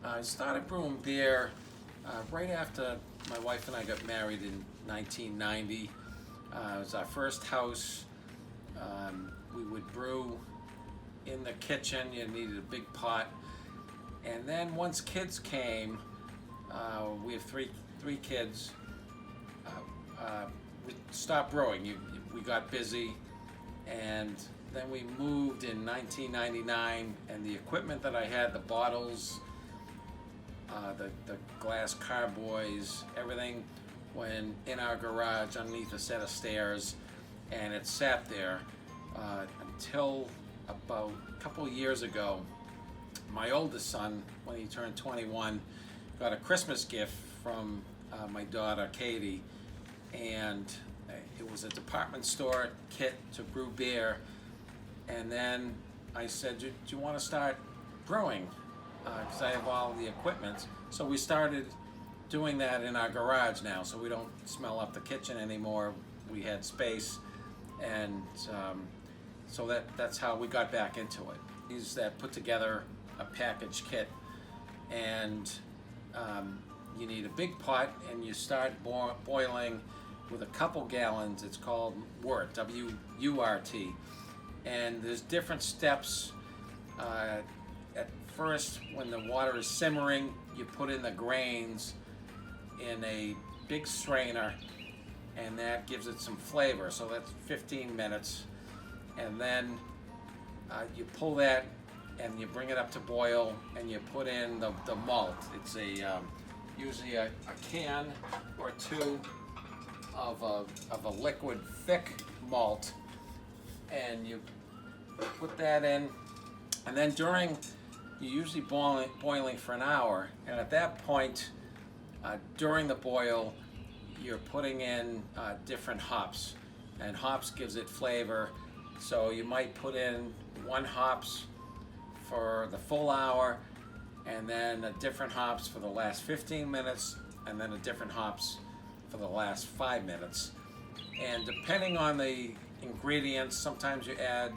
I started brewing beer right after my wife and I got married in 1990. It was our first house. We would brew in the kitchen. You needed a big pot. And then once kids came, we have three kids. We stopped brewing. We got busy, and then we moved in 1999. And the equipment that I had, the bottles, the glass carboys, everything went in our garage underneath a set of stairs, and it sat there until about a couple of years ago. My oldest son, when he turned 21, got a Christmas gift from my daughter Katie, and it was a department store kit to brew beer. And then I said, do you want to start brewing? Because I have all the equipment. So we started doing that in our garage now, so we don't smell up the kitchen anymore. We had space, and so that's how we got back into it. These that put together a package kit, and you need a big pot, and you start boiling with a couple gallons. It's called wort, W-U-R-T, and there's different steps. At first, when the water is simmering, you put in the grains in a big strainer, and that gives it some flavor. So that's 15 minutes, and then you pull that and you bring it up to boil, and you put in the malt. It's usually a can or two of a liquid thick malt, and you put that in, and then you're usually boiling for an hour, and at that point, during the boil, you're putting in different hops, and hops gives it flavor. So you might put in 1 hops for the full hour, and then a different hops for the last 15 minutes, and then a different hops for the last 5 minutes. And depending on the ingredients, sometimes you add,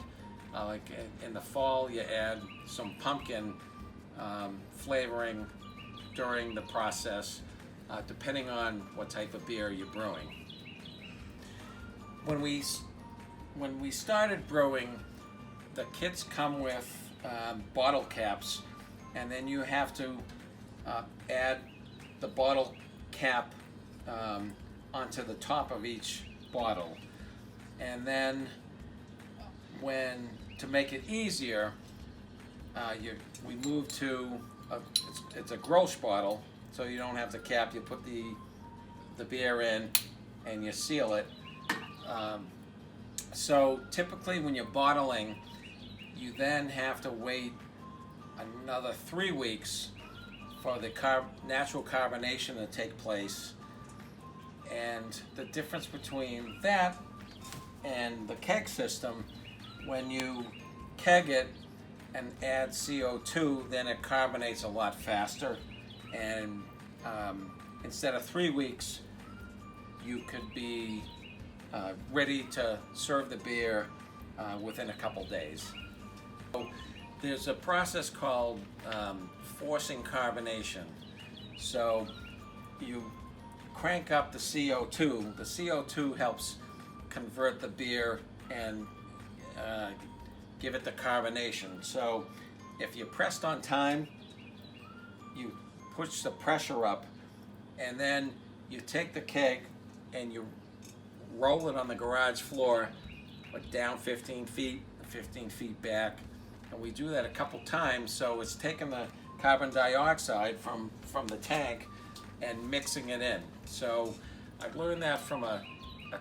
like in the fall, you add some pumpkin flavoring during the process, depending on what type of beer you're brewing. When we started brewing, the kits come with bottle caps, and then you have to add the bottle cap onto the top of each bottle. And then to make it easier, we move to it's a Grolsch bottle, so you don't have the cap. You put the beer in and you seal it. So typically when you're bottling, you then have to wait another 3 weeks for the natural carbonation to take place. And the difference between that and the keg system, when you keg it and add CO2, then it carbonates a lot faster, and instead of 3 weeks, you could be ready to serve the beer within a couple days. So there's a process called forcing carbonation. So you crank up the CO2. The CO2 helps convert the beer and give it the carbonation. So if you're pressed on time, you push the pressure up, and then you take the keg and you roll it on the garage floor, like down 15 feet back. And we do that a couple times, so it's taking the carbon dioxide from the tank and mixing it in. So I've learned that from a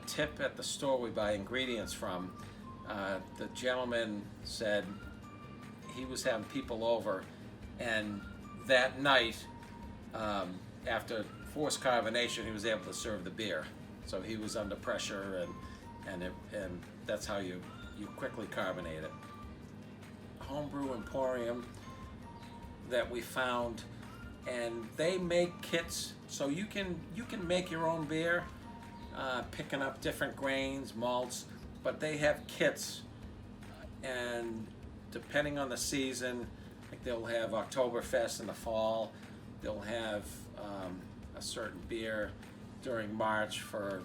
tip at the store we buy ingredients from. The gentleman said he was having people over, and that night, after forced carbonation, he was able to serve the beer. So he was under pressure, and that's how you quickly carbonate it. Homebrew Emporium that we found, and they make kits, so you can make your own beer, picking up different grains, malts, but they have kits, and depending on the season, like they'll have Oktoberfest in the fall. They'll have a certain beer during March for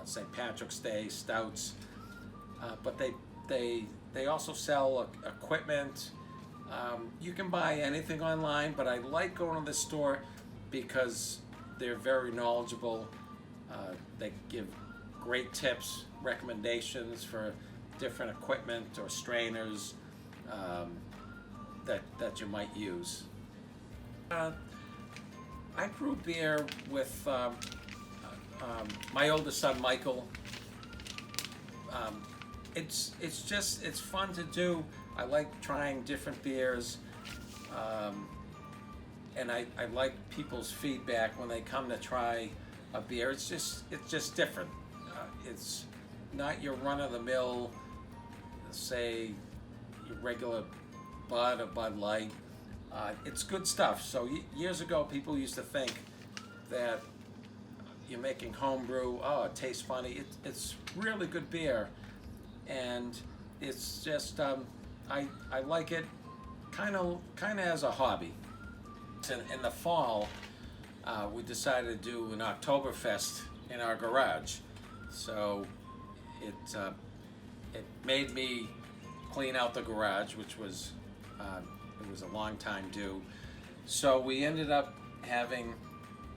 St. Patrick's Day, stouts. But they also sell equipment. You can buy anything online, but I like going to the store because they're very knowledgeable. They give great tips, recommendations for different equipment or strainers that you might use. I brew beer with my oldest son, Michael. It's fun to do. I like trying different beers, and I like people's feedback when they come to try a beer. It's just different. It's not your run-of-the-mill, say, your regular Bud or Bud Light. It's good stuff. So years ago, people used to think that you're making homebrew. Oh, it tastes funny. It's really good beer, and it's just I like it kind of as a hobby. In the fall, we decided to do an Oktoberfest in our garage. So it made me clean out the garage, which was it was a long time due. So we ended up having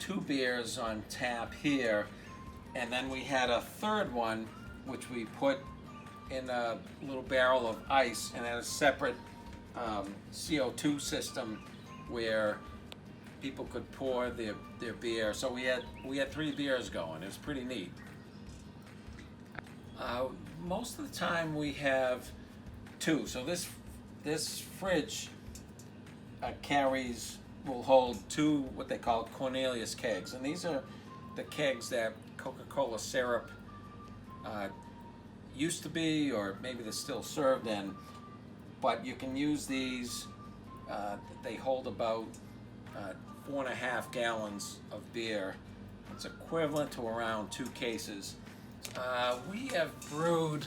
2 beers on tap here, and then we had a third one which we put in a little barrel of ice and had a separate CO2 system where people could pour their beer. So we had 3 beers going. It was pretty neat. Most of the time we have 2. So this fridge will hold 2 what they call Cornelius kegs, and these are the kegs that Coca-Cola syrup used to be, or maybe they're still served in. But you can use these. They hold about 4.5 gallons of beer. It's equivalent to around 2 cases. We have brewed,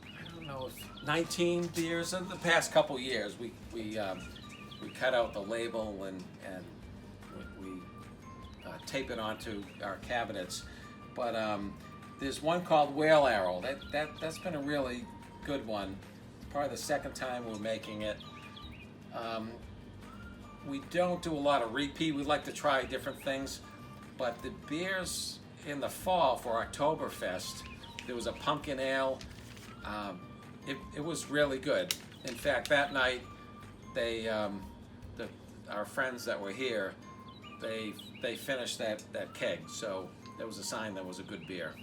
I don't know, 19 beers in the past couple years. We cut out the label and we tape it onto our cabinets. But there's one called Whale Arrow. That's been a really good one. It's probably the second time we're making it. We don't do a lot of repeat. We like to try different things. But the beers in the fall for Oktoberfest, there was a pumpkin ale. It was really good. In fact, that night, our friends that were here, they finished that keg. So that was a sign that was a good beer.